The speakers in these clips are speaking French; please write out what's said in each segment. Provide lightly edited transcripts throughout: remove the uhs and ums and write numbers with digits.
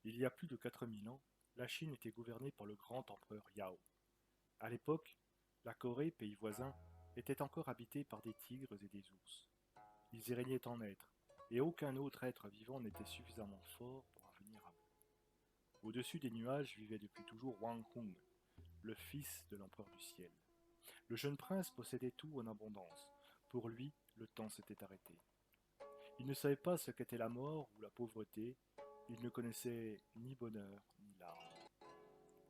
Il y a plus de 4000 ans, la Chine était gouvernée par le grand empereur Yao. À l'époque, la Corée, pays voisin, était encore habitée par des tigres et des ours. Ils y régnaient en maîtres, et aucun autre être vivant n'était suffisamment fort pour en venir à bout. Au-dessus des nuages vivait depuis toujours Wang Hung, le fils de l'empereur du ciel. Le jeune prince possédait tout en abondance. Pour lui, le temps s'était arrêté. Il ne savait pas ce qu'était la mort ou la pauvreté. Il ne connaissait ni bonheur ni larmes.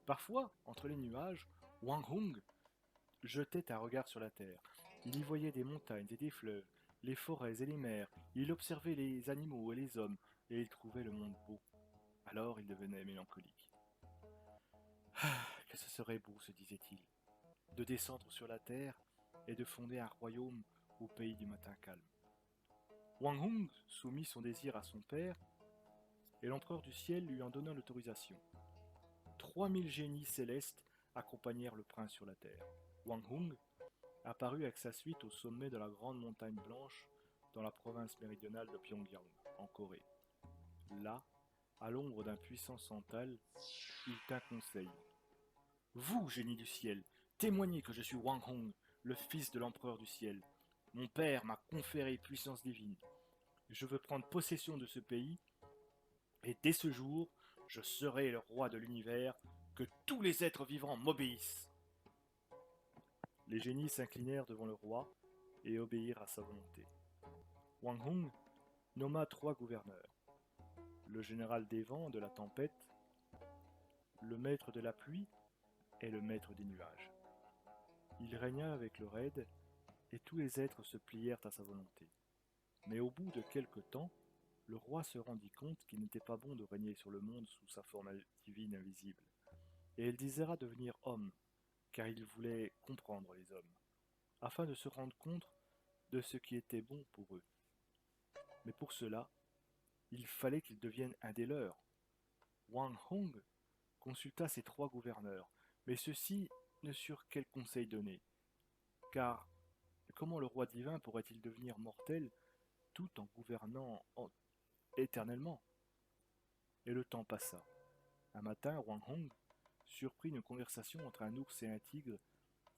Parfois, entre les nuages, Wang Hung jetait un regard sur la terre. Il y voyait des montagnes et des fleuves, les forêts et les mers. Il observait les animaux et les hommes, et il trouvait le monde beau. Alors il devenait mélancolique. Ah, que ce serait beau, se disait-il, de descendre sur la terre et de fonder un royaume au pays du matin calme. Wang Hung soumit son désir à son père, et l'empereur du ciel lui en donna l'autorisation. 3000 génies célestes accompagnèrent le prince sur la terre. Wang Hung apparut avec sa suite au sommet de la grande montagne blanche dans la province méridionale de Pyongyang, en Corée. Là, à l'ombre d'un puissant santal, il tint conseil. Vous, génie du ciel, témoignez que je suis Wang Hong, le fils de l'empereur du ciel. Mon père m'a conféré puissance divine. Je veux prendre possession de ce pays, et dès ce jour, je serai le roi de l'univers, que tous les êtres vivants m'obéissent. Les génies s'inclinèrent devant le roi et obéirent à sa volonté. Wang Hong nomma 3 gouverneurs, le général des vents de la tempête, le maître de la pluie et le maître des nuages. Il régna avec le raid, et tous les êtres se plièrent à sa volonté. Mais au bout de quelque temps, le roi se rendit compte qu'il n'était pas bon de régner sur le monde sous sa forme divine invisible, et il désira devenir homme, car il voulait comprendre les hommes, afin de se rendre compte de ce qui était bon pour eux. Mais pour cela, il fallait qu'il devienne un des leurs. Wang Hong consulta ses 3 gouverneurs, mais ceux-ci ne surent quel conseil donner, car comment le roi divin pourrait-il devenir mortel tout en gouvernant éternellement? Et le temps passa. Un matin, Wang Hong surprit une conversation entre un ours et un tigre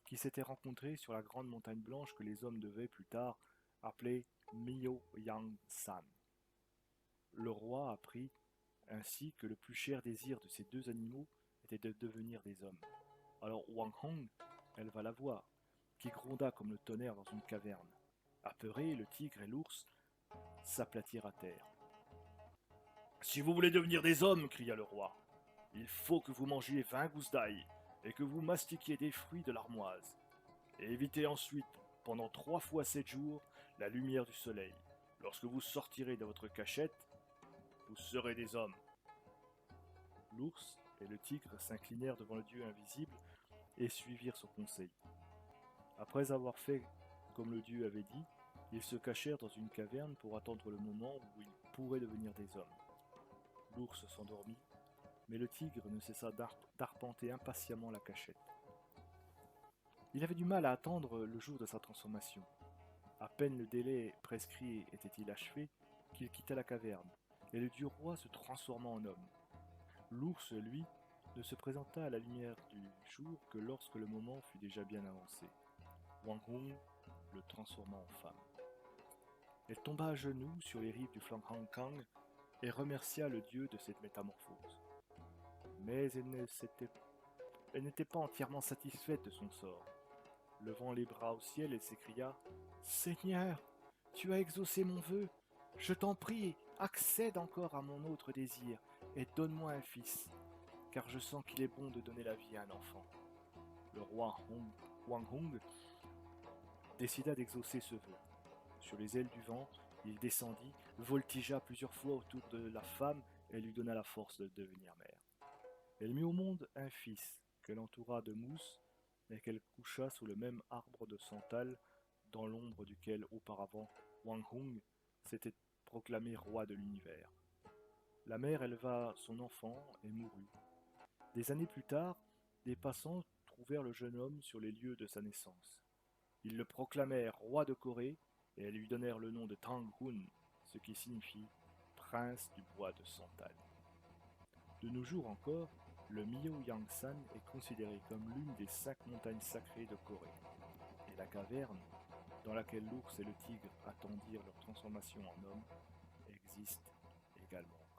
qui s'étaient rencontrés sur la grande montagne blanche que les hommes devaient plus tard appeler Miao Yang San. Le roi apprit ainsi que le plus cher désir de ces 2 animaux était de devenir des hommes. Alors Wang Hong éleva la voix, qui gronda comme le tonnerre dans une caverne. Apeurés, le tigre et l'ours s'aplatirent à terre. Si vous voulez devenir des hommes, cria le roi, il faut que vous mangiez 20 gousses d'ail et que vous mastiquiez des fruits de l'armoise. Et évitez ensuite, pendant 3 fois 7 jours, la lumière du soleil. Lorsque vous sortirez de votre cachette, vous serez des hommes. L'ours et le tigre s'inclinèrent devant le dieu invisible et suivirent son conseil. Après avoir fait comme le dieu avait dit, ils se cachèrent dans une caverne pour attendre le moment où ils pourraient devenir des hommes. L'ours s'endormit, mais le tigre ne cessa d'arpenter impatiemment la cachette. Il avait du mal à attendre le jour de sa transformation. À peine le délai prescrit était-il achevé qu'il quitta la caverne, et le dieu roi se transforma en homme. L'ours, lui, ne se présenta à la lumière du jour que lorsque le moment fut déjà bien avancé. Wang Hong le transforma en femme. Elle tomba à genoux sur les rives du fleuve Kang et remercia le dieu de cette métamorphose. Mais elle n'était pas entièrement satisfaite de son sort. Levant les bras au ciel, elle s'écria « Seigneur, tu as exaucé mon vœu. Je t'en prie, accède encore à mon autre désir et donne-moi un fils, car je sens qu'il est bon de donner la vie à un enfant. » Le roi Wang Hong décida d'exaucer ce vœu. Sur les ailes du vent, il descendit, voltigea plusieurs fois autour de la femme et lui donna la force de devenir mère. Elle mit au monde un fils, qu'elle entoura de mousse et qu'elle coucha sous le même arbre de santal dans l'ombre duquel auparavant Wang Hong s'était proclamé roi de l'univers. La mère éleva son enfant et mourut. Des années plus tard, des passants trouvèrent le jeune homme sur les lieux de sa naissance. Ils le proclamèrent roi de Corée et lui donnèrent le nom de Tang Hun, ce qui signifie prince du bois de santal. De nos jours encore, le Myohyangsan est considéré comme l'une des 5 montagnes sacrées de Corée. Et la caverne, dans laquelle l'ours et le tigre attendirent leur transformation en homme, existe également.